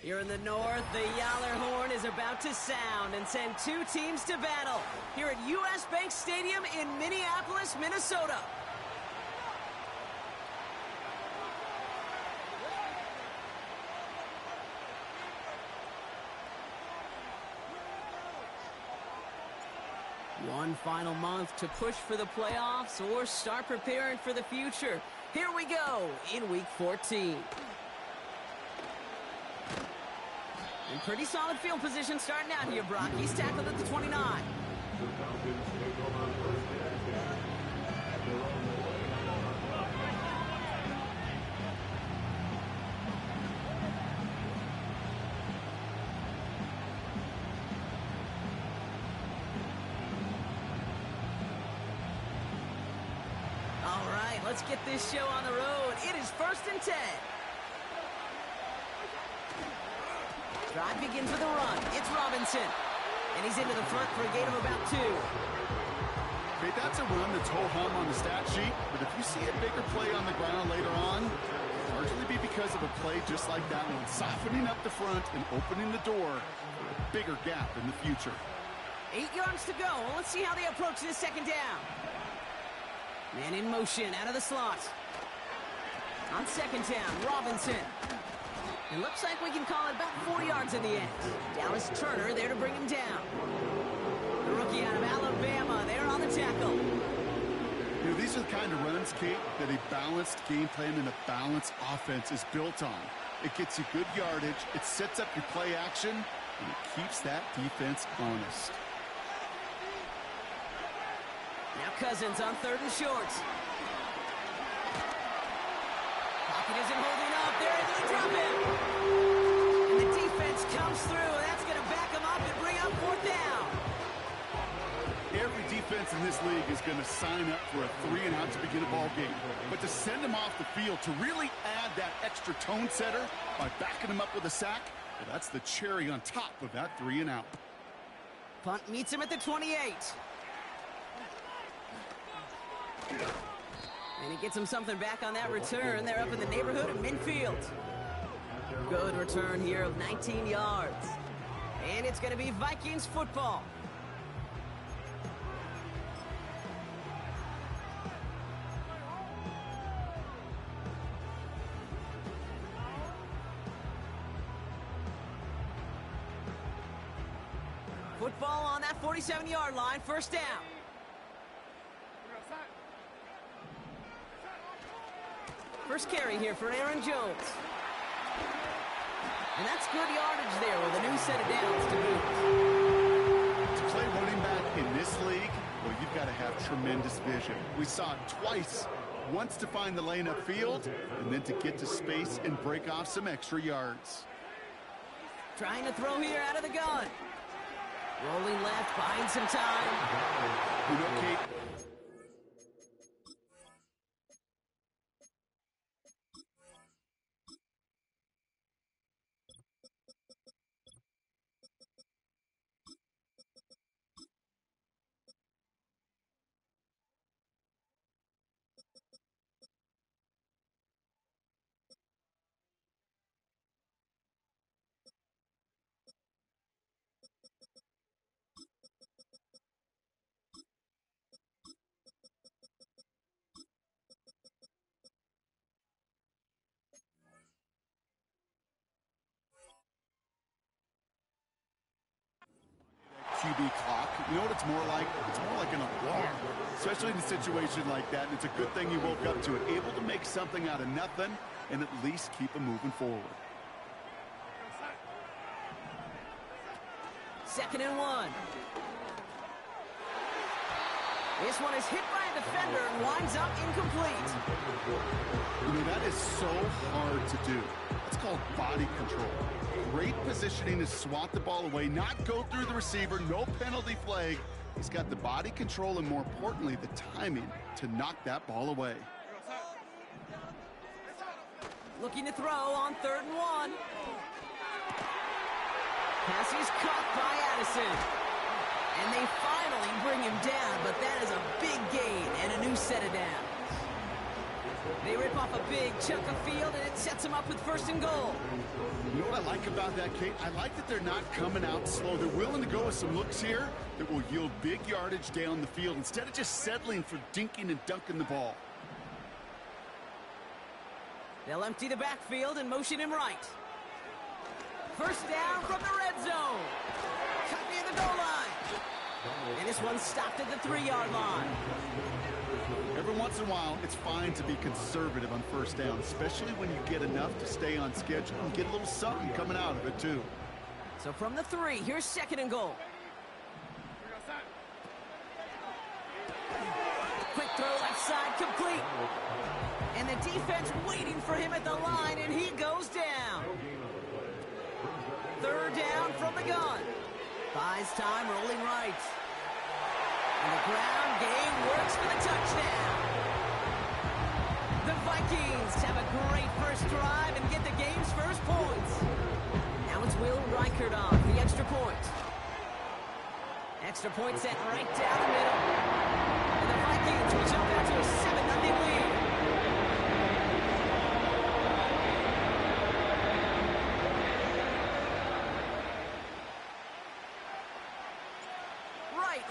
Here in the north, the Yaller horn is about to sound and send two teams to battle here at U.S. Bank Stadium in Minneapolis, Minnesota. One final month to push for the playoffs or start preparing for the future. Here we go in Week 14. In pretty solid field position starting out here, Brock. He's tackled at the 29. All right, let's get this show on the road. It is 1st and 10. Drive begins with a run. It's Robinson. And he's into the front for a gain of about 2. Okay, that's a run that's ho-hum on the stat sheet, but if you see a bigger play on the ground later on, it'll largely be because of a play just like that one, softening up the front and opening the door for a bigger gap in the future. 8 yards to go. Well, let's see how they approach this second down. Man in motion out of the slot. On second down, Robinson. It looks like we can call it about 4 yards in the end. Dallas Turner there to bring him down. The rookie out of Alabama there on the tackle. You know, these are the kind of runs, Kate, that a balanced game plan and a balanced offense is built on. It gets you good yardage, it sets up your play action, and it keeps that defense honest. Now Cousins on 3rd and short. Pocket isn't holding up. They're able to drop him. And the defense comes through. That's going to back him up and bring up 4th down. Every defense in this league is going to sign up for a 3-and-out to begin a ball game. But to send him off the field, to really add that extra tone setter by backing him up with a sack, well, that's the cherry on top of that 3-and-out. Punt meets him at the 28. And he gets him something back on that return. They're up in the neighborhood of midfield. Good return here of 19 yards. And it's going to be Vikings football. Football on that 47-yard line, 1st down. First carry here for Aaron Jones. And that's good yardage there with a new set of downs to boot. To play running back in this league, well, you've got to have tremendous vision. We saw it twice. Once to find the lane upfield, and then to get to space and break off some extra yards. Trying to throw here out of the gun. Rolling left, buying some time. You know, Kate, QB clock. You know what it's more like? It's more like an alarm, especially in a situation like that. And it's a good thing you woke up to it, able to make something out of nothing and at least keep them moving forward. 2nd and 1. This one is hit by a defender and winds up incomplete. You know, that is so hard to do. That's called body control. Great positioning to swat the ball away, not go through the receiver, no penalty flag. He's got the body control and, more importantly, the timing to knock that ball away. Looking to throw on 3rd and 1. Pass is caught by Addison. And they finally bring him down, but that is a big gain and a new set of downs. They rip off a big chunk of field, and it sets them up with 1st and goal. You know what I like about that, Kate? I like that they're not coming out slow. They're willing to go with some looks here that will yield big yardage down the field instead of just settling for dinking and dunking the ball. They'll empty the backfield and motion him right. 1st down from the red zone. Cut near the goal line. And this one's stopped at the 3-yard line. Every once in a while, it's fine to be conservative on 1st down, especially when you get enough to stay on schedule and get a little something coming out of it, too. So from the 3, here's 2nd and goal. Quick throw left side, complete. And the defense waiting for him at the line, and he goes down. 3rd down from the gun. Buys time, rolling right. And the ground game works for the touchdown. The Vikings have a great first drive and get the game's first points. Now it's Will Reichert on the extra point. Extra point set right down the middle. And the Vikings will jump out to a 7-0 lead.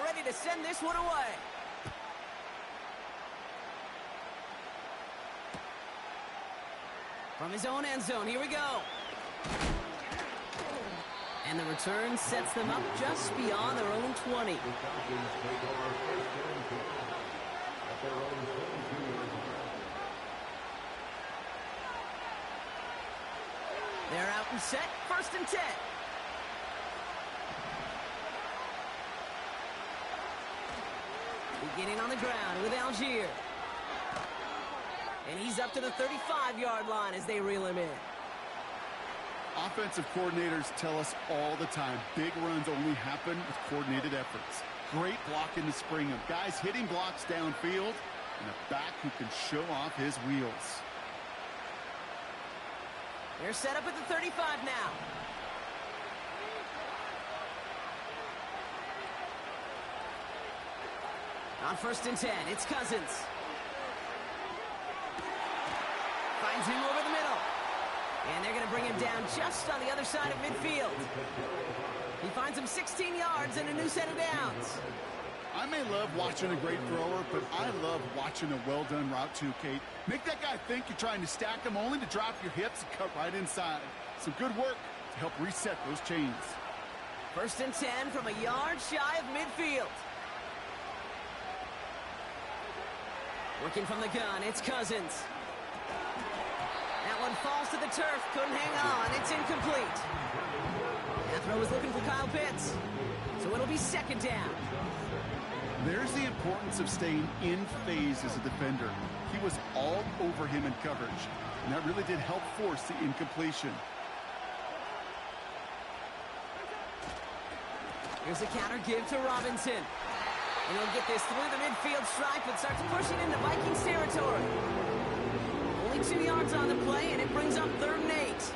Ready to send this one away. From his own end zone, here we go. And the return sets them up just beyond their own 20. They're out and set, 1st and 10. Beginning on the ground with Algier. And he's up to the 35-yard line as they reel him in. Offensive coordinators tell us all the time, big runs only happen with coordinated efforts. Great blocking to spring them. Guys hitting blocks downfield, and a back who can show off his wheels. They're set up at the 35 now. On 1st and 10, it's Cousins. Finds him over the middle. And they're going to bring him down just on the other side of midfield. He finds him 16 yards and a new set of downs. I may love watching a great thrower, but I love watching a well-done route too, Kate. Make that guy think you're trying to stack him only to drop your hips and cut right inside. Some good work to help reset those chains. 1st and 10 from a yard shy of midfield. Working from the gun, it's Cousins. That one falls to the turf, couldn't hang on, it's incomplete. That throw was looking for Kyle Pitts, so it'll be 2nd down. There's the importance of staying in phase as a defender. He was all over him in coverage, and that really did help force the incompletion. Here's a counter give to Robinson. And he'll get this through the midfield stripe and starts pushing into Vikings territory. Only 2 yards on the play, and it brings up 3rd and 8.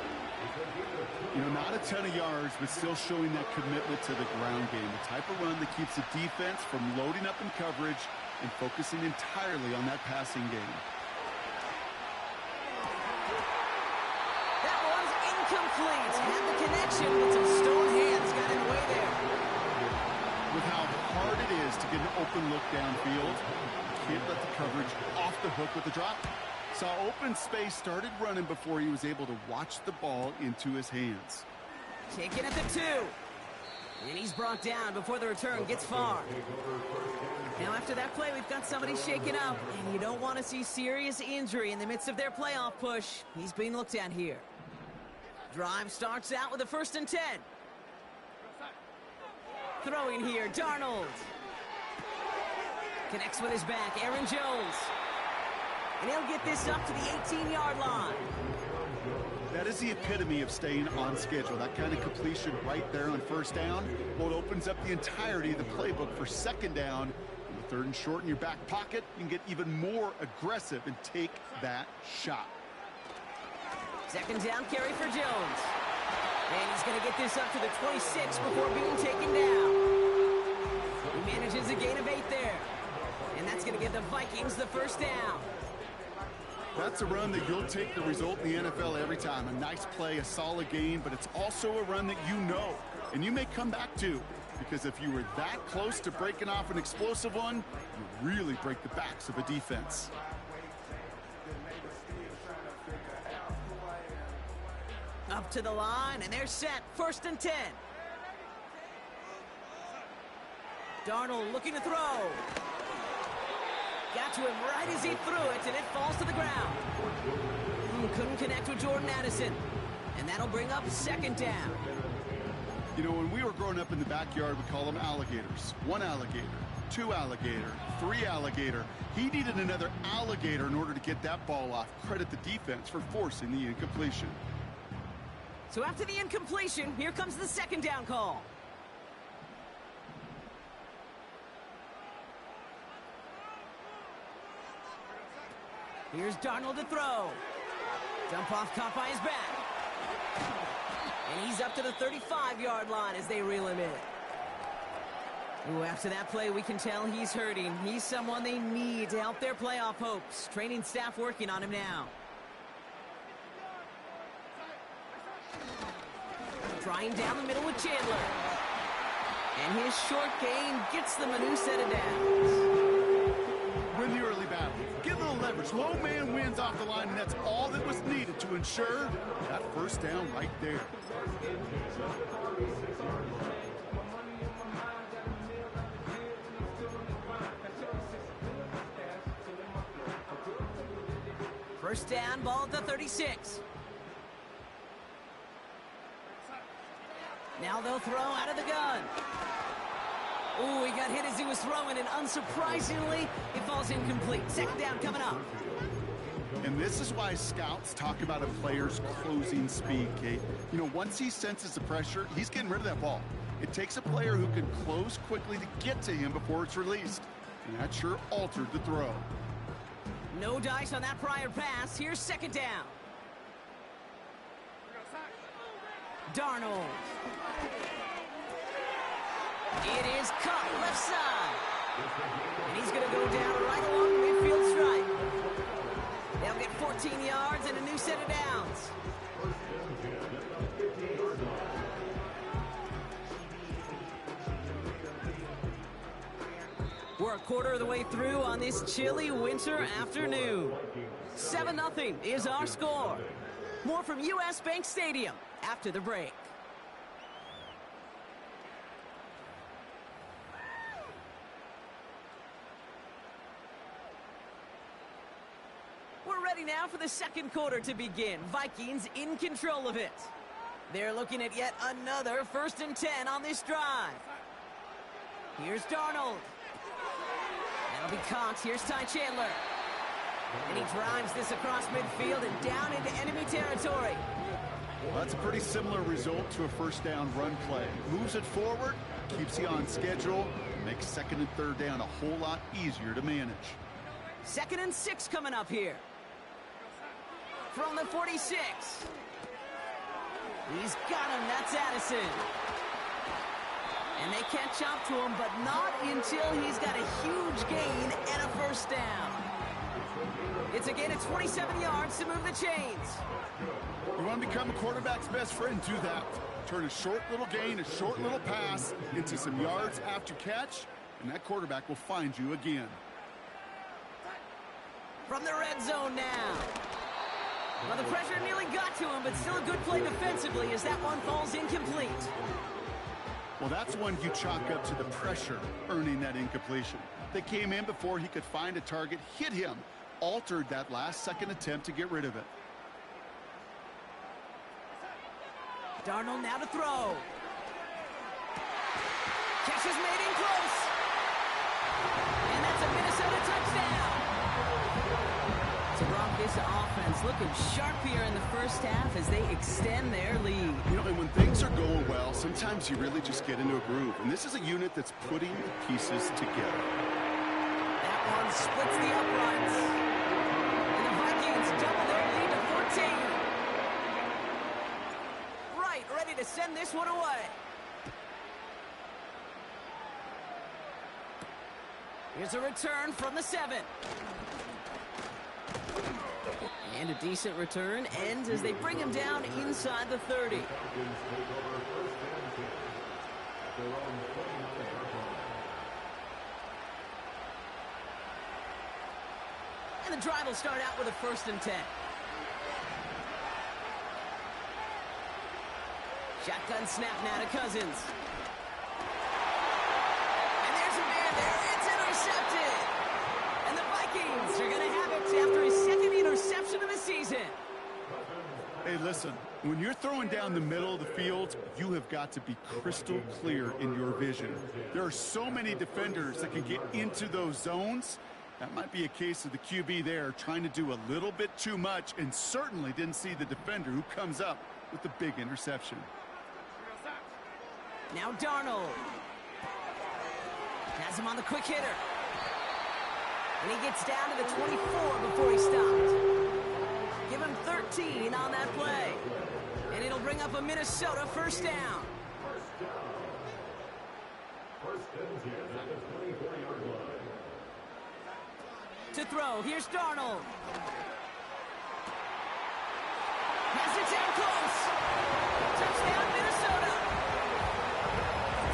You know, not a ton of yards, but still showing that commitment to the ground game. The type of run that keeps the defense from loading up in coverage and focusing entirely on that passing game. That one's incomplete. Had the connection, but some stone hands got in the way there. With how hard it is to get an open look downfield, you can't let the coverage off the hook with the drop. Saw open space, started running before he was able to watch the ball into his hands. Taken at the 2. And he's brought down before the return gets far. Now after that play, we've got somebody shaken up, and you don't want to see serious injury in the midst of their playoff push. He's being looked at here. Drive starts out with a 1st and 10. Throwing here, Darnold. Connects with his back, Aaron Jones. And he'll get this up to the 18-yard line. That is the epitome of staying on schedule. That kind of completion right there on 1st down. Well, it opens up the entirety of the playbook for 2nd down. And 3rd and short in your back pocket, you can get even more aggressive and take that shot. 2nd down carry for Jones. And he's going to get this up to the 26 before being taken down. He manages a gain of 8 there. And that's going to give the Vikings the 1st down. That's a run that you'll take the result in the NFL every time. A nice play, a solid game, but it's also a run that you know and you may come back to, because if you were that close to breaking off an explosive one, you really break the backs of a defense. Up to the line, and they're set. 1st and 10. Darnold looking to throw. Got to him right as he threw it, and it falls to the ground. Couldn't connect with Jordan Addison. And that'll bring up 2nd down. You know, when we were growing up in the backyard, we call them alligators. 1 alligator, 2 alligator, 3 alligator. He needed another alligator in order to get that ball off. Credit the defense for forcing the incompletion. So after the incompletion, here comes the 2nd down call. Here's Darnold to throw. Dump off caught by his back. And he's up to the 35-yard line as they reel him in. Ooh, after that play, we can tell he's hurting. He's someone they need to help their playoff hopes. Training staff working on him now. Trying down the middle with Chandler. And his short gain gets them a new set of downs. Win the early battle. Get a little leverage. Low man wins off the line, and that's all that was needed to ensure that 1st down right there. First down, ball at the 36. Now they'll throw out of the gun. Ooh, he got hit as he was throwing, and unsurprisingly, it falls incomplete. 2nd down coming up. And this is why scouts talk about a player's closing speed, Kate. You know, once he senses the pressure, he's getting rid of that ball. It takes a player who can close quickly to get to him before it's released. And that sure altered the throw. No dice on that prior pass. Here's 2nd down. Darnold. It is caught left side. And he's going to go down right along the midfield stripe. They'll get 14 yards and a new set of downs. We're a quarter of the way through on this chilly winter afternoon. 7-0 is our score. More from US Bank Stadium after the break. We're ready now for the 2nd quarter to begin. Vikings in control of it. They're looking at yet another 1st and 10 on this drive. Here's Darnold. That'll be caught. Here's Ty Chandler. And he drives this across midfield and down into enemy territory. Well, that's a pretty similar result to a 1st down run play. Moves it forward, keeps you on schedule, makes 2nd and 3rd down a whole lot easier to manage. 2nd and 6 coming up here. From the 46. He's got him. That's Addison. And they catch up to him, but not until he's got a huge gain and a 1st down. It's again at 27 yards to move the chains. You want to become a quarterback's best friend, do that. Turn a short little gain, a short little pass into some yards after catch, and that quarterback will find you again. From the red zone now. Well, the pressure nearly got to him, but still a good play defensively as that one falls incomplete. Well, that's one you chalk up to the pressure earning that incompletion. They came in before he could find a target, hit him, altered that last 2nd attempt to get rid of it. Darnold now to throw. Catch is made in close. And that's a Minnesota touchdown. So Broncos offense looking sharp here in the 1st half as they extend their lead. You know, and when things are going well, sometimes you really just get into a groove. And this is a unit that's putting the pieces together. That one splits the uprights. And the Vikings double their lead to 14. Right, ready to send this one away. Here's a return from the 7. And a decent return ends as they bring him down inside the 30. And the drive will start out with a 1st and 10. Shotgun snap now to Cousins. And there's a man there. It's intercepted. And the Vikings are going to have it after his 2nd interception of the season. Hey, listen, when you're throwing down the middle of the field, you have got to be crystal clear in your vision. There are so many defenders that can get into those zones. That might be a case of the QB there trying to do a little bit too much and certainly didn't see the defender who comes up with the big interception. Now Darnold. Has him on the quick hitter. And he gets down to the 24 before he stopped. Give him 13 on that play. And it'll bring up a Minnesota 1st down. To throw, here's Darnold. Has it down close. Touchdown, Minnesota.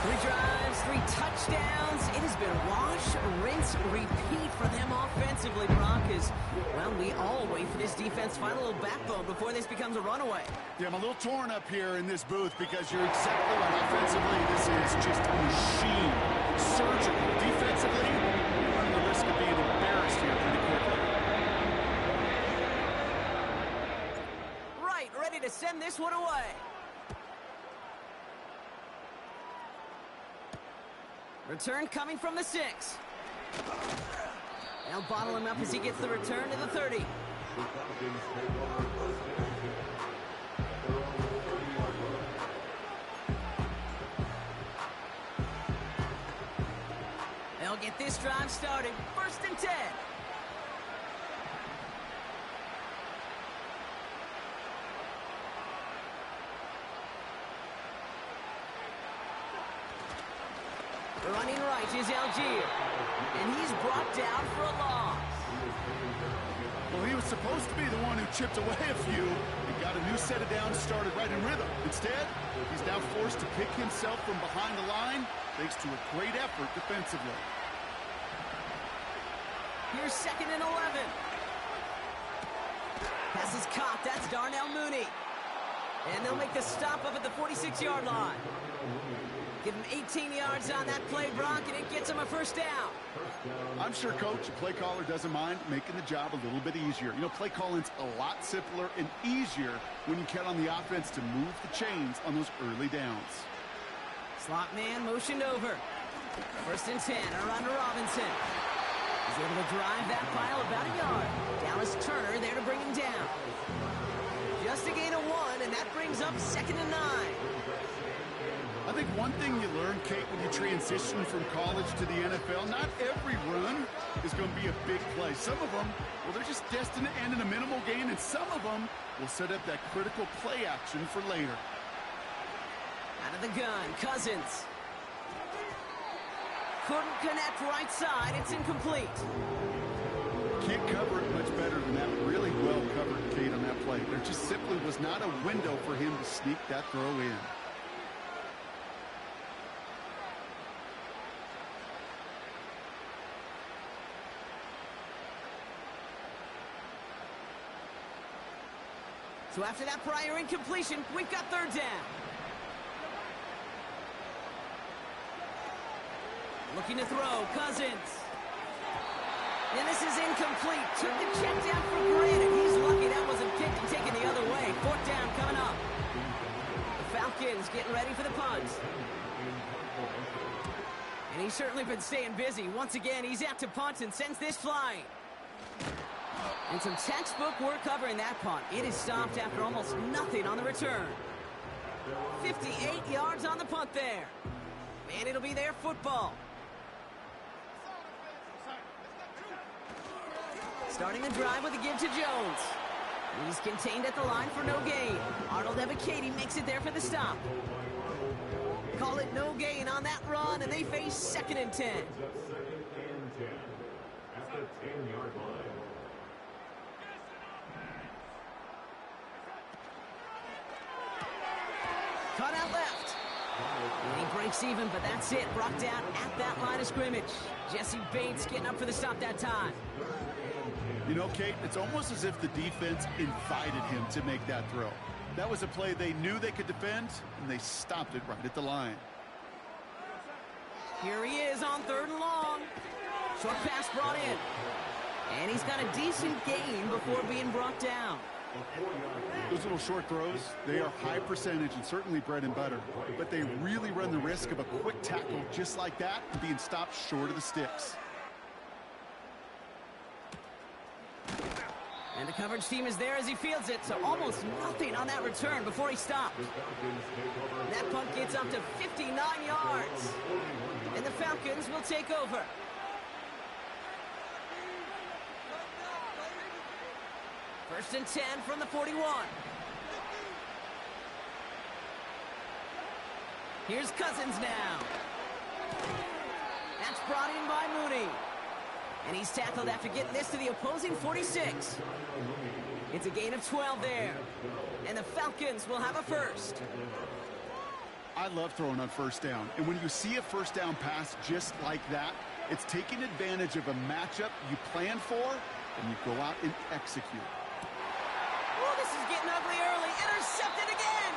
3 drives, 3 touchdowns. It has been wash, rinse, repeat for them offensively, Brock, as, well, we all wait for this defense to find a little backbone before this becomes a runaway. Yeah, I'm a little torn up here in this booth because you're exactly right. Offensively, this is just a machine. Surgical. Defensively, we're running the risk of being embarrassed here pretty quickly. Right, ready to send this one away. Return coming from the 6. They'll bottle him up as he gets the return to the 30. They'll get this drive started. 1st and 10. Running right is Algier. And he's brought down for a loss. Well, he was supposed to be the one who chipped away a few and got a new set of downs started right in rhythm. Instead, he's now forced to pick himself from behind the line thanks to a great effort defensively. Here's 2nd and 11. Pass is caught. That's Darnell Mooney. And they'll make the stop up at the 46-yard line. Give him 18 yards on that play, Brock, and it gets him a 1st down. I'm sure, Coach, the play caller doesn't mind making the job a little bit easier. You know, play calling's a lot simpler and easier when you count on the offense to move the chains on those early downs. Slot man motioned over. 1st and 10, around to Robinson. He's able to drive that pile about a yard. Dallas Turner there to bring him down. Just a gain of 1, and that brings up 2nd and 9. I think one thing you learn, Kate, when you transition from college to the NFL, not every run is going to be a big play. Some of them, well, they're just destined to end in a minimal gain, and some of them will set up that critical play action for later. Out of the gun, Cousins. Couldn't connect right side. It's incomplete. Can't cover it much better than that. Really well covered, Kate, on that play. There just simply was not a window for him to sneak that throw in. So after that prior incompletion, we've got 3rd down. Looking to throw, Cousins. And this is incomplete. Took the check down for granted. He's lucky that wasn't picked and taken the other way. 4th down coming up. The Falcons getting ready for the punt. And he's certainly been staying busy. Once again, he's out to punt and sends this flying. And some textbook work covering that punt. It is stopped after almost nothing on the return. 58 yards on the punt there. And it'll be their football. Starting the drive with a give to Jones. He's contained at the line for no gain. Arnold Ebiketie makes it there for the stop. Call it no gain on that run, and they face 2nd and 10. that left. And he breaks even, but that's it. Brought down at that line of scrimmage. Jesse Bates getting up for the stop that time. You know, Kate, it's almost as if the defense invited him to make that throw. That was a play they knew they could defend, and they stopped it right at the line. Here he is on 3rd and long. Short pass brought in. And he's got a decent gain before being brought down. Those little short throws, they are high percentage and certainly bread and butter. But they really run the risk of a quick tackle just like that and being stopped short of the sticks. And the coverage team is there as he fields it, so almost nothing on that return before he stopped. That punt gets up to 59 yards. And the Falcons will take over. First and 10 from the 41. Here's Cousins now. That's brought in by Mooney. And he's tackled after getting this to the opposing 46. It's a gain of 12 there. And the Falcons will have a first. I love throwing on first down. And when you see a first down pass just like that, it's taking advantage of a matchup you plan for, and you go out and execute. Oh, this is getting ugly early. Intercepted again.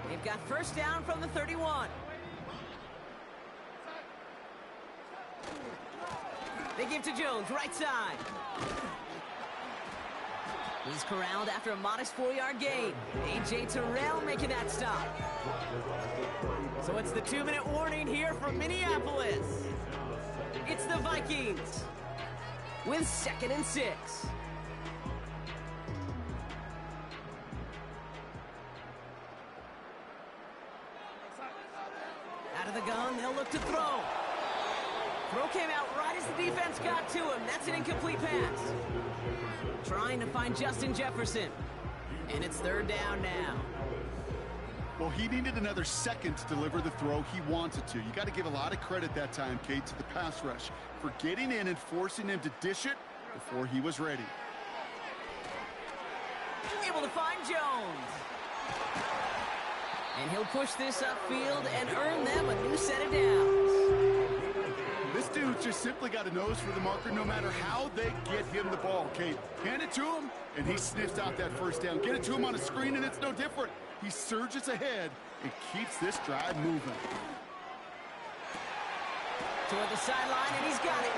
They've got first down from the 31. They give to Jones, right side. He's corralled after a modest 4-yard gain. A.J. Terrell making that stop. So it's the 2-minute warning here from Minneapolis. It's the Vikings with 2nd and 6. Out of the gun, they'll look to throw. Throw came out right as the defense got to him. That's an incomplete pass. Trying to find Justin Jefferson. And it's 3rd down now. Well, he needed another second to deliver the throw he wanted to. You got to give a lot of credit that time, Kate, to the pass rush for getting in and forcing him to dish it before he was ready. Able to find Jones. And he'll push this upfield and earn them a new set of downs. This dude's just simply got a nose for the marker no matter how they get him the ball, Kate. Hand it to him, and he sniffs out that first down. Get it to him on a screen, and it's no different. He surges ahead and keeps this drive moving. Toward the sideline, and he's got it.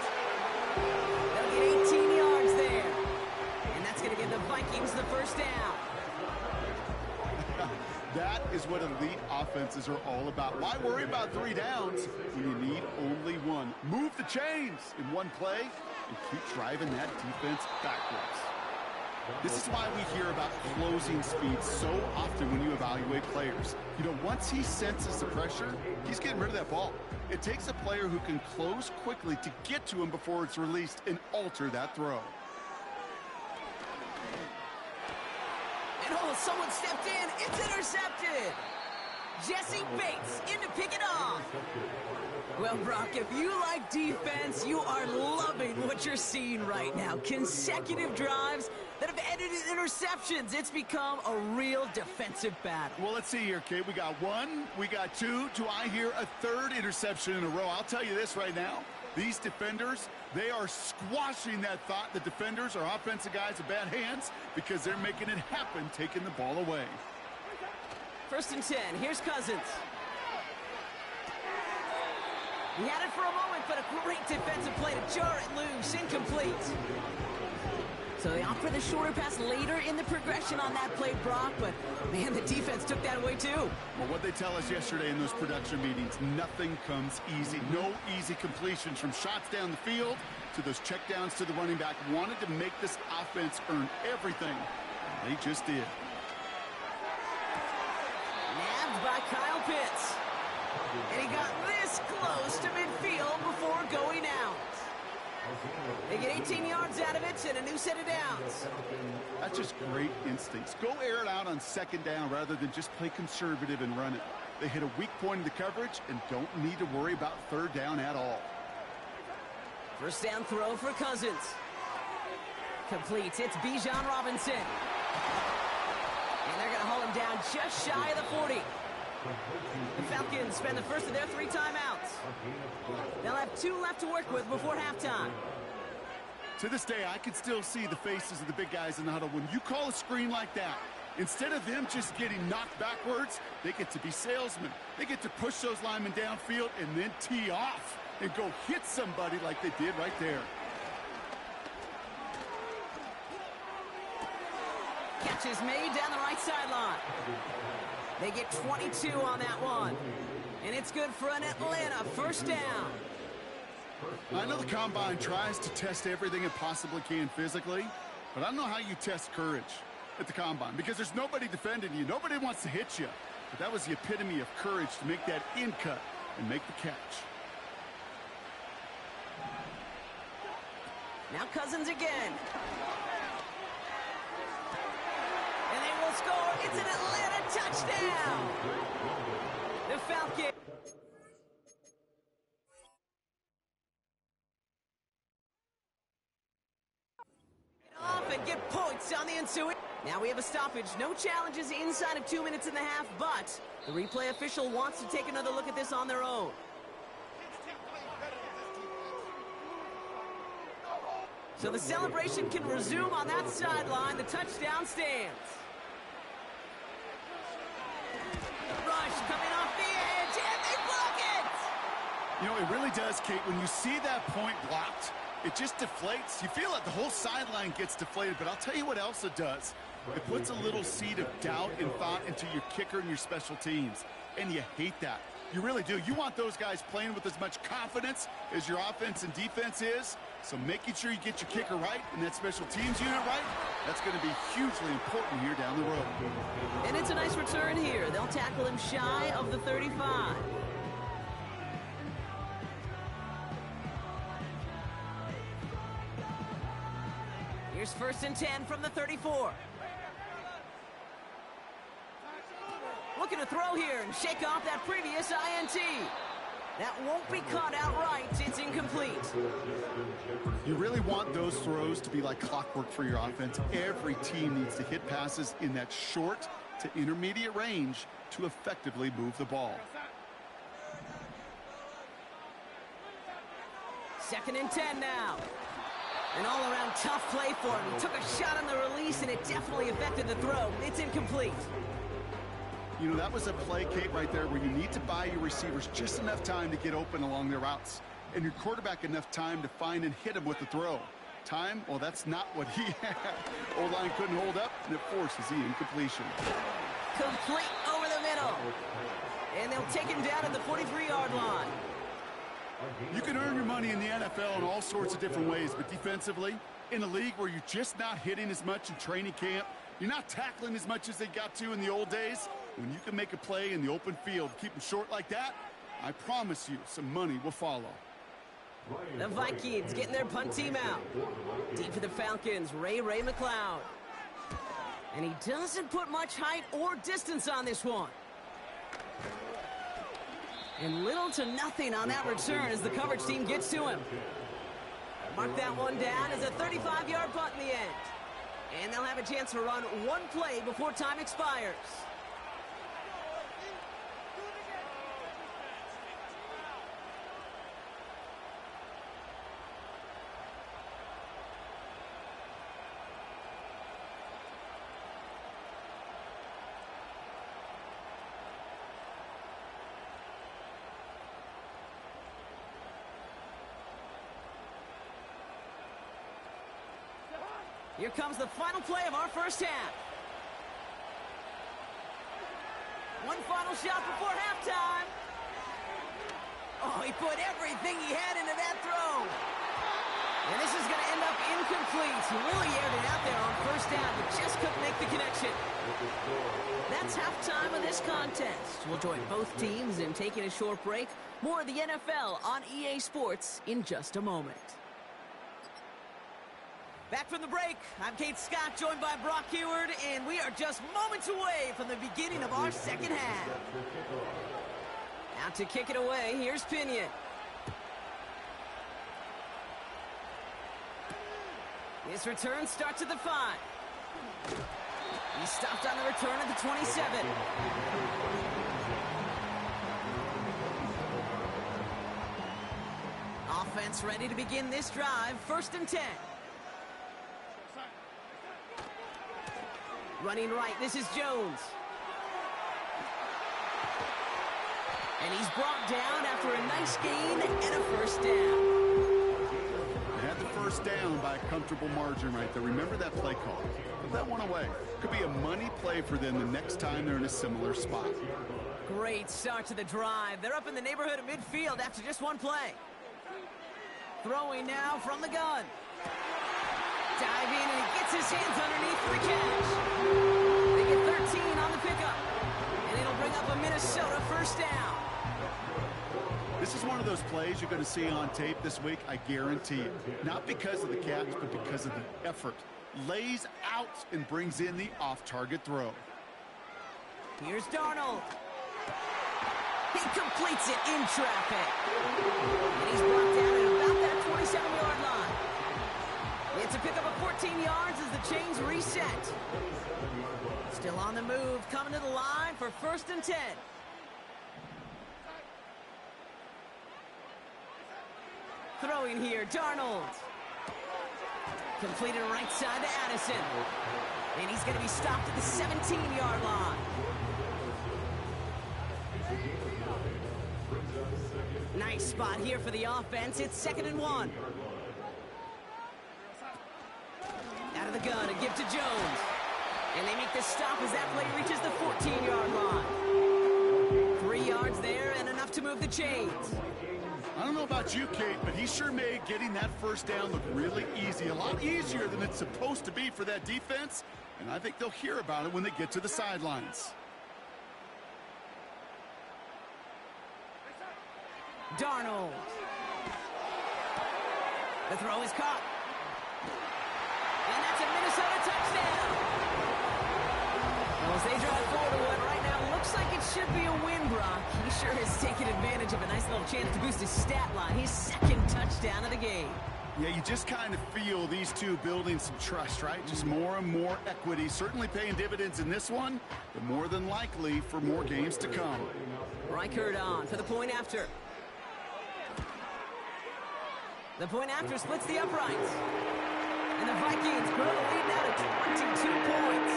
They'll get 18 yards there. And that's going to give the Vikings the first down. That is what elite offenses are all about. Why worry about 3 downs when you need only 1? Move the chains in one play and keep driving that defense backwards. This is why we hear about closing speed so often when you evaluate players. You know, once he senses the pressure, he's getting rid of that ball. It takes a player who can close quickly to get to him before it's released and alter that throw. And oh, someone stepped in. It's intercepted. Jesse Bates in to pick it off. Well, Brock, if you like defense, you are loving what you're seeing right now. Consecutive drives that have ended in interceptions. It's become a real defensive battle. Well, let's see here, Kate. We got 1, we got 2. Do I hear a 3rd interception in a row? I'll tell you this right now. These defenders, they are squashing that thought. The defenders are offensive guys with bad hands because they're making it happen, taking the ball away. 1st and 10. Here's Cousins. He had it for a moment, but a great defensive play to jar it loose. Incomplete. So they opt for the shorter pass later in the progression on that play, Brock, but, man, the defense took that away, too. Well, what they tell us yesterday in those production meetings, nothing comes easy. No easy completions from shots down the field to those checkdowns to the running back. Wanted to make this offense earn everything. They just did. Nabbed by Kyle Pitts. And he got this close to midfield before going out. They get 18 yards out of it and a new set of downs. That's just great instincts. Go air it out on second down rather than just play conservative and run it. They hit a weak point in the coverage and don't need to worry about third down at all. First down throw for Cousins. Completes. It's Bijan Robinson. And they're going to hold him down just shy of the 40. The Falcons spend the first of their 3 timeouts. They'll have 2 left to work with before halftime. To this day, I can still see the faces of the big guys in the huddle. When you call a screen like that, instead of them just getting knocked backwards, they get to be salesmen. They get to push those linemen downfield and then tee off and go hit somebody like they did right there. Catch is made down the right sideline. They get 22 on that one. And it's good for an Atlanta first down. I know the Combine tries to test everything it possibly can physically, but I don't know how you test courage at the Combine because there's nobody defending you. Nobody wants to hit you. But that was the epitome of courage to make that in cut and make the catch. Now Cousins again. And they will score. It's an Atlanta touchdown. The Falcons. Off and get points on the ensuing. Now we have a stoppage. No challenges inside of 2 minutes and a half, but the replay official wants to take another look at this on their own. So the celebration can resume on that sideline. The touchdown stands. Rush coming off the edge, and they block it! You know, it really does, Kate. When you see that point blocked, it just deflates. You feel like the whole sideline gets deflated, but I'll tell you what else it does. It puts a little seed of doubt and thought into your kicker and your special teams, and you hate that. You really do. You want those guys playing with as much confidence as your offense and defense is, so making sure you get your kicker right and that special teams unit right, that's going to be hugely important here down the road. And it's a nice return here. They'll tackle him shy of the 35. Here's 1st and 10 from the 34. Looking to throw here and shake off that previous INT. That won't be caught outright. It's incomplete. You really want those throws to be like clockwork for your offense. Every team needs to hit passes in that short to intermediate range to effectively move the ball. 2nd and 10 now. An all-around tough play for him. He took a shot on the release, and it definitely affected the throw. It's incomplete. You know, that was a play, Kate, right there where you need to buy your receivers just enough time to get open along their routes, and your quarterback enough time to find and hit him with the throw. Time? Well, that's not what he had. O-line couldn't hold up, and it forces the incompletion. Complete over the middle. And they'll take him down at the 43-yard line. You can earn your money in the NFL in all sorts of different ways, but defensively, in a league where you're just not hitting as much in training camp, you're not tackling as much as they got to in the old days, when you can make a play in the open field, keep them short like that, I promise you some money will follow. The Vikings getting their punt team out. Deep for the Falcons, Ray McLeod. And he doesn't put much height or distance on this one. And little to nothing on that return as the coverage team gets to him. Mark that one down as a 35-yard punt in the end. And they'll have a chance to run one play before time expires. Here comes the final play of our first half. One final shot before halftime. Oh, he put everything he had into that throw. And this is going to end up incomplete. He really aired it out there on first down, but just couldn't make the connection. That's halftime of this contest. We'll join both teams in taking a short break. More of the NFL on EA Sports in just a moment. Back from the break, I'm Kate Scott, joined by Brock Heward, and we are just moments away from the beginning of our second half. Out to kick it away, here's Pinion. This return starts at the 5. He stopped on the return at the 27. Offense ready to begin this drive, 1st and 10. Running right, this is Jones. And he's brought down after a nice gain and a 1st down. They had the 1st down by a comfortable margin right there. Remember that play call. Put that one away. Could be a money play for them the next time they're in a similar spot. Great start to the drive. They're up in the neighborhood of midfield after just one play. Throwing now from the gun. Diving, and he gets his hands underneath for the catch. They get 13 on the pickup. And it'll bring up a Minnesota 1st down. This is one of those plays you're going to see on tape this week, I guarantee you. Not because of the catch, but because of the effort. Lays out and brings in the off-target throw. Here's Darnold. He completes it in traffic. And he's brought down at about that 27-yard line. It's a pickup of 14 yards as the chains reset. Still on the move, coming to the line for 1st and 10. Throwing here, Darnold. Completed right side to Addison. And he's going to be stopped at the 17-yard line. Nice spot here for the offense. It's 2nd and 1. Out of the gun, a give to Jones. And they make the stop as that play reaches the 14-yard line. 3 yards there and enough to move the chains. I don't know about you, Kate, but he sure made getting that 1st down look really easy. A lot easier than it's supposed to be for that defense. And I think they'll hear about it when they get to the sidelines. Darnold. The throw is caught. And that's a Minnesota touchdown. Well, as they drive forward to what right now looks like it should be a win, Brock. He sure has taken advantage of a nice little chance to boost his stat line. His 2nd touchdown of the game. Yeah, you just kind of feel these two building some trust, right? Just more and more equity. Certainly paying dividends in this one, but more than likely for more games to come. Reichert on for the point after. The point after splits the uprights. And the Vikings grow the lead now to 22 points.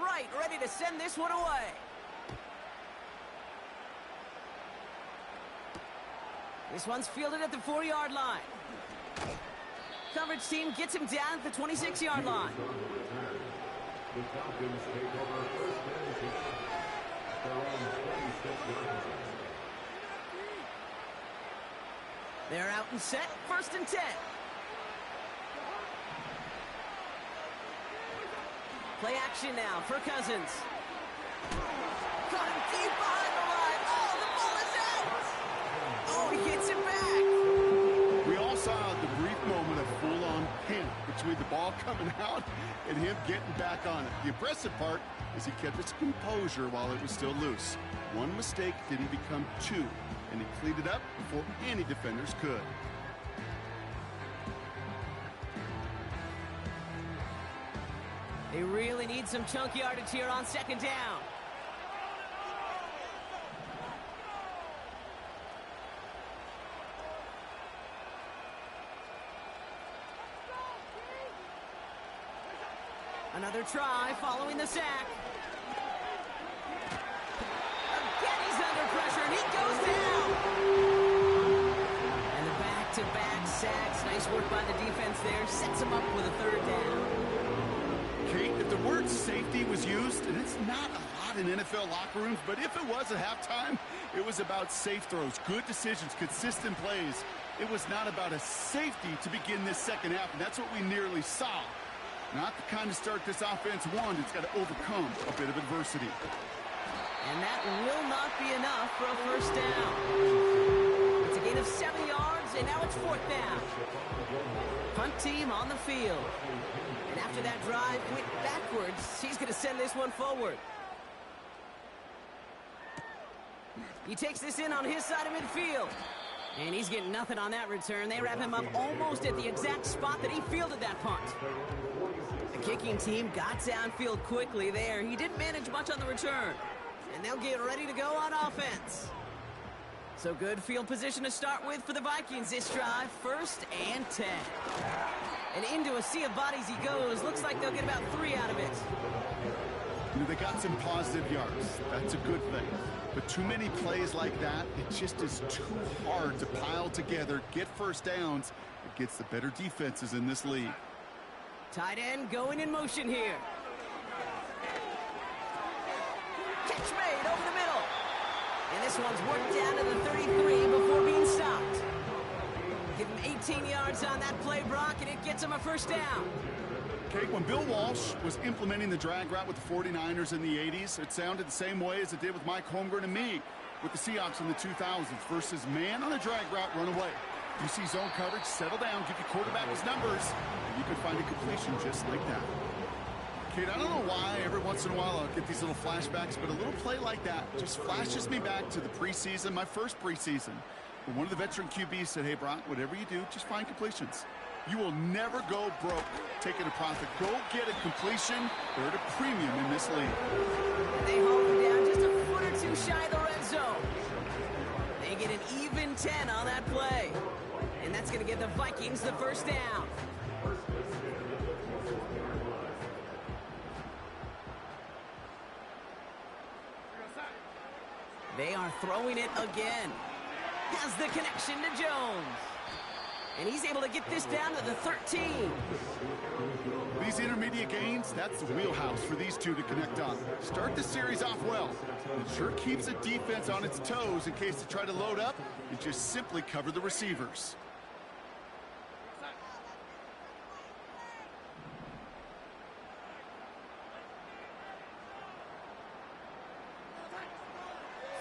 Right, ready to send this one away. This one's fielded at the 4-yard line. Coverage team gets him down at the 26-yard line. The Falcons take over 1st and 10. They're on 26 yards. They're out and set, 1st and 10. Play action now for Cousins. Caught him deep behind the line. Oh, the ball is out. Oh, he gets it back. We all saw the brief moment of full-on panic between the ball coming out and him getting back on it. The impressive part is he kept his composure while it was still loose. One mistake didn't become 2, and he cleaned it up before any defenders could. They really need some chunk yardage here on 2nd down. Another try following the sack. Again, he's under pressure, and he goes down. And the back-to-back sacks. Nice work by the defense there. Sets him up with a 3rd down. Kate, if the word safety was used, and it's not a lot in NFL locker rooms, but if it was at halftime, it was about safe throws, good decisions, consistent plays. It was not about a safety to begin this second half, and that's what we nearly saw. Not the kind of start this offense wanted. It's got to overcome a bit of adversity. And that will not be enough for a first down. It's a gain of 7 yards, and now it's 4th down. Punt team on the field. And after that drive went backwards, he's going to send this one forward. He takes this in on his side of midfield. And he's getting nothing on that return. They wrap him up almost at the exact spot that he fielded that punt. The kicking team got downfield quickly there. He didn't manage much on the return. And they'll get ready to go on offense. So good field position to start with for the Vikings this drive. 1st and 10. And into a sea of bodies he goes. Looks like they'll get about 3 out of it. You know, they got some positive yards. That's a good thing. But too many plays like that, it just is too hard to pile together, get first downs. It gets the better defenses in this league. Tight end going in motion here. Catch made over the middle. And this one's worked down to the 33 before being stopped. Give him 18 yards on that play, Brock, and it gets him a first down. Okay, when Bill Walsh was implementing the drag route with the 49ers in the 80s, it sounded the same way as it did with Mike Holmgren and me with the Seahawks in the 2000s versus man on a drag route, run away. You see zone coverage, settle down, give your quarterback his numbers, and you can find a completion just like that. Kid, I don't know why every once in a while I'll get these little flashbacks, but a little play like that just flashes me back to the preseason, my first preseason. When one of the veteran QBs said, hey, Brock, whatever you do, just find completions. You will never go broke taking a profit. Go get a completion. They're at a premium in this league. They hold him down just a foot or two shy of the red zone. They get an even 10 on that play. And that's going to give the Vikings the first down. They are throwing it again. Has the connection to Jones. And he's able to get this down to the 13. These intermediate gains, that's the wheelhouse for these two to connect on. Start the series off well. It sure keeps the defense on its toes in case they try to load up and just simply cover the receivers.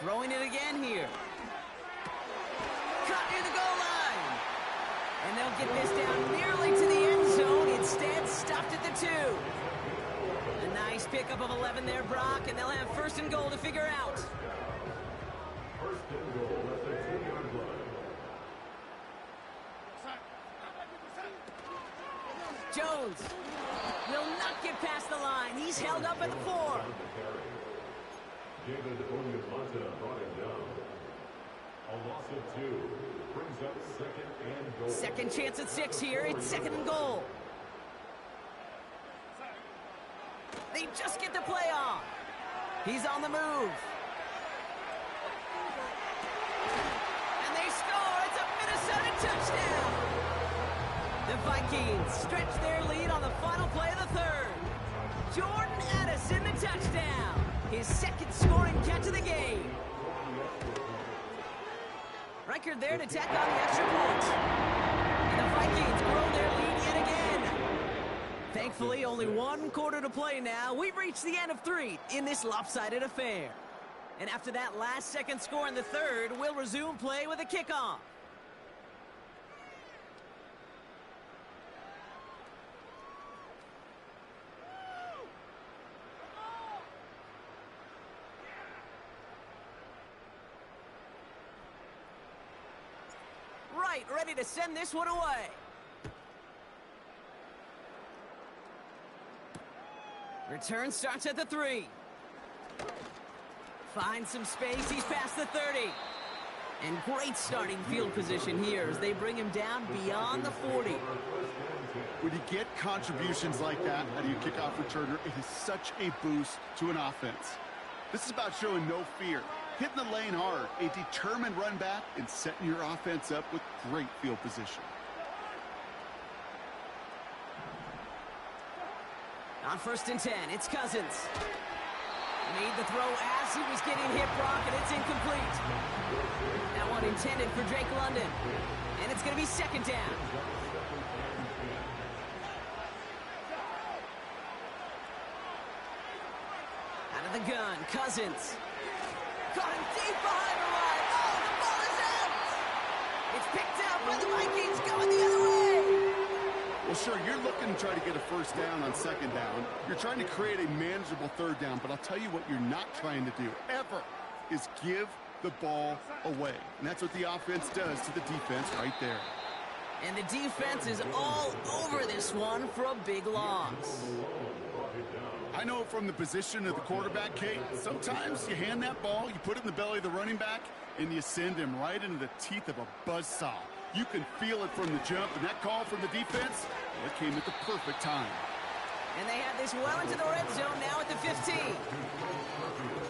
Throwing it again here. Caught near the goal line. And they'll get this down nearly to the end zone. Instead, stopped at the 2. A nice pickup of 11 there, Brock, and they'll have 1st and goal to figure out. 1st and goal at the 2-yard line. Jones will not get past the line. He's held up at the 4. David Onyemata brought him down. A loss of 2 brings up 2nd and goal. Second chance at 6 here. It's 2nd and goal. They just get the play on. He's on the move. And they score. It's a Minnesota touchdown. The Vikings stretch their lead on the final play of the 3rd. Jordan Addison, the touchdown. His 2nd scoring catch of the game. Reichard there to tack on the extra point. And the Vikings grow their lead yet again. Thankfully, only 1 quarter to play now. We've reached the end of 3 in this lopsided affair. And after that last-second score in the 3rd, we'll resume play with a kickoff. Right, ready to send this one away. Return starts at the 3. Finds some space, he's past the 30. And great starting field position here as they bring him down beyond the 40. When you get contributions like that out of your kickoff returner, it is such a boost to an offense. This is about showing no fear, hitting the lane hard, a determined run back, and setting your offense up with great field position. On 1st and 10, it's Cousins. Made the throw as he was getting hit, Brock, and it's incomplete. That one intended for Drake London. And it's going to be 2nd down. Out of the gun, Cousins. Caught him deep behind the line. Oh, the ball is out. It's picked up by the Vikings going the other way. Well, sure, you're looking to try to get a first down on second down. You're trying to create a manageable third down, but I'll tell you what you're not trying to do, ever, is give the ball away. And that's what the offense does to the defense right there. And the defense is all over this one for a big loss. I know from the position of the quarterback, Kate, sometimes you hand that ball, you put it in the belly of the running back, and you send him right into the teeth of a buzzsaw. You can feel it from the jump, and that call from the defense, well, it came at the perfect time. And they have this well into the red zone now at the 15.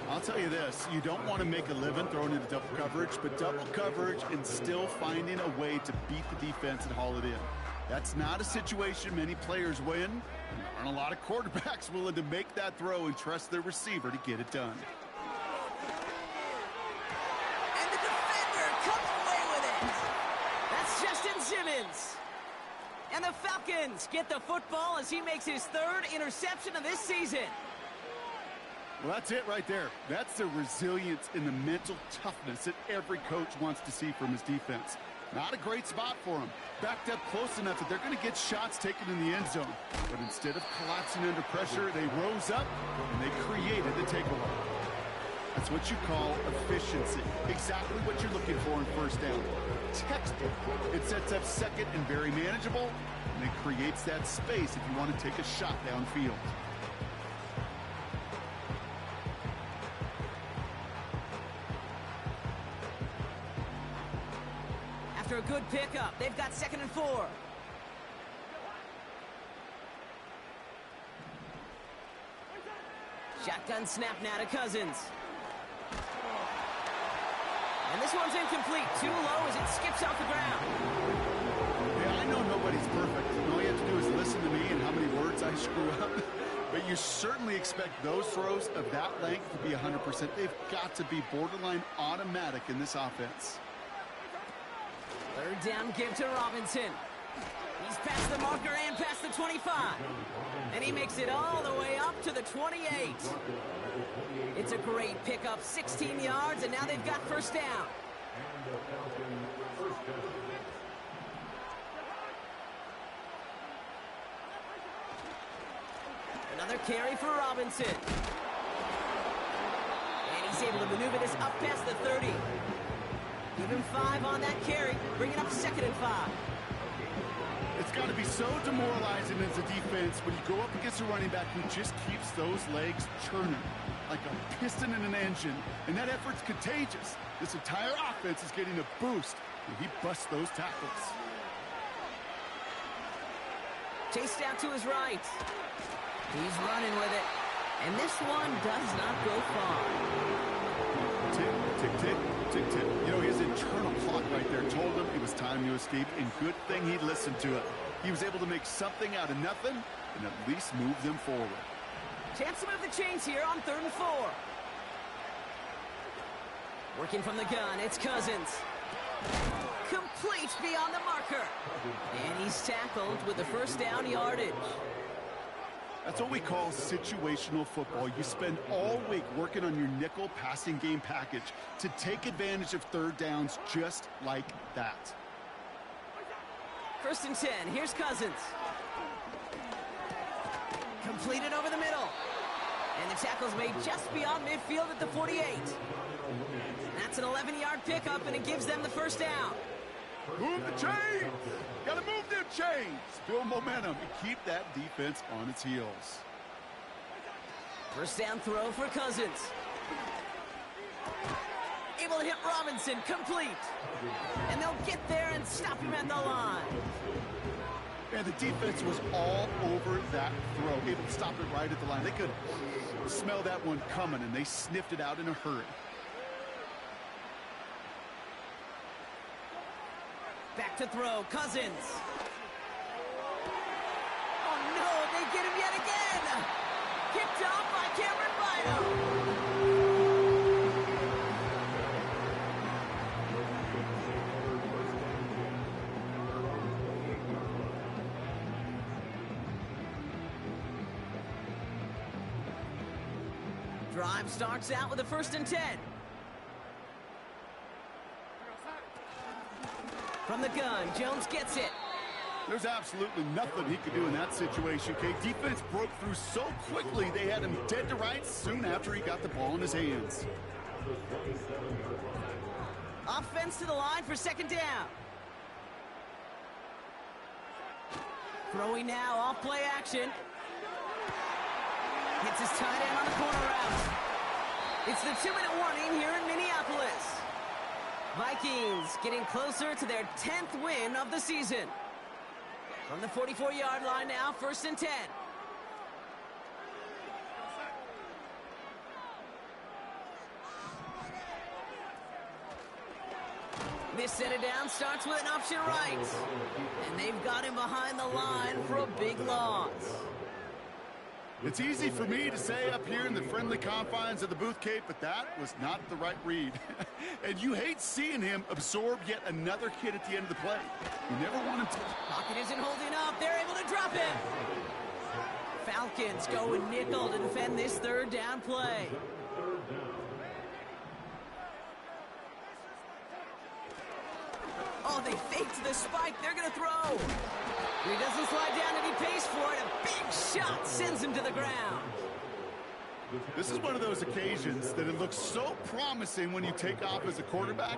I'll tell you this, you don't want to make a living throwing into double coverage, but double coverage and still finding a way to beat the defense and haul it in. That's not a situation many players win. There aren't a lot of quarterbacks willing to make that throw and trust their receiver to get it done. And the defender comes away with it. That's Justin Simmons. And the Falcons get the football as he makes his third interception of this season. Well, that's it right there. That's the resilience and the mental toughness that every coach wants to see from his defense. Not a great spot for him. Backed up close enough that they're going to get shots taken in the end zone. But instead of collapsing under pressure, they rose up and they created the takeaway. That's what you call efficiency. Exactly what you're looking for in first down. Textbook. It sets up second and very manageable, and it creates that space if you want to take a shot downfield. After a good pickup, they've got 2nd and 4. Shotgun snap now to Cousins. And this one's incomplete. Too low as it skips off the ground. Yeah, I know nobody's perfect. All you have to do is listen to me and how many words I screw up. But you certainly expect those throws of that length to be 100%. They've got to be borderline automatic in this offense. 3rd down, give to Robinson. He's past the marker and past the 25. And he makes it all the way up to the 28. It's a great pickup, 16 yards, and now they've got first down. Another carry for Robinson. And he's able to maneuver this up past the 30. Give him 5 on that carry, bringing up 2nd and 5. It's got to be so demoralizing as a defense when you go up against a running back who just keeps those legs churning like a piston in an engine, and that effort's contagious. This entire offense is getting a boost when he busts those tackles. Chased out to his right. He's running with it, and this one does not go far. Tick, tick, tick, tick, tick. You know, his internal clock right there told him it was time to escape, and good thing he listened to it. He was able to make something out of nothing and at least move them forward. Chance to move the chains here on 3rd and 4. Working from the gun, it's Cousins. Complete beyond the marker. And he's tackled with the first down yardage. That's what we call situational football. You spend all week working on your nickel passing game package to take advantage of 3rd downs just like that. 1st and 10, here's Cousins. Completed over the middle. And the tackle's made just beyond midfield at the 48. That's an 11-yard pickup, and it gives them the first down. Move the chains! Gotta move them chains! Build momentum and keep that defense on its heels. First down throw for Cousins. Able to hit Robinson, complete. And they'll get there and stop him at the line. And the defense was all over that throw, able to stop it right at the line. They could smell that one coming, and they sniffed it out in a hurry. Back to throw, Cousins. Oh no, they get him yet again. Picked off by Cameron Bynum. Drive starts out with a 1st and 10. From the gun, Jones gets it. There's absolutely nothing he could do in that situation, Kate. Defense broke through so quickly, they had him dead to rights soon after he got the ball in his hands. Offense to the line for second down. Throwing now, off play action. Hits his tight end on the corner route. It's the 2-minute warning here in Minneapolis. Vikings getting closer to their 10th win of the season. From the 44-yard line now, 1st and 10. This set it down starts with an option right. And they've got him behind the line for a big loss. It's easy for me to say up here in the friendly confines of the booth, Kate, but that was not the right read. And you hate seeing him absorb yet another kid at the end of the play. You never want him to... Pocket isn't holding up. They're able to drop him. Falcons go and nickel to defend this 3rd down play. Oh, they faked the spike. They're going to throw. He doesn't slide down and he pays for it. A big shot sends him to the ground. This is one of those occasions that it looks so promising when you take off as a quarterback,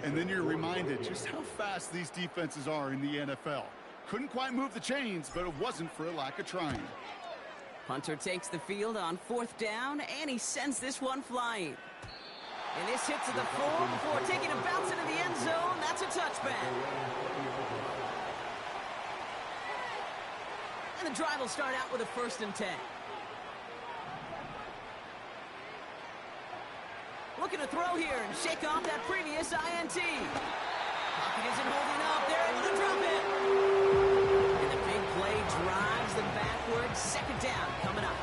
and then you're reminded just how fast these defenses are in the NFL. Couldn't quite move the chains, but it wasn't for a lack of trying. Hunter takes the field on 4th down, and he sends this one flying. And this hits at the 4 before taking a bounce into the end zone. That's a touchback. And the drive will start out with a 1st and 10. Looking to throw here and shake off that previous INT. Pocket isn't holding up. They're able to drop it. And the big play drives them backwards. 2nd down coming up.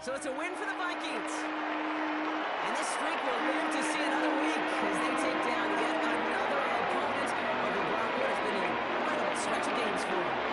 So it's a win for the Vikings. And this streak will live to see another week as they take down yet another opponent. But the Broncos been an incredible stretch of games for them.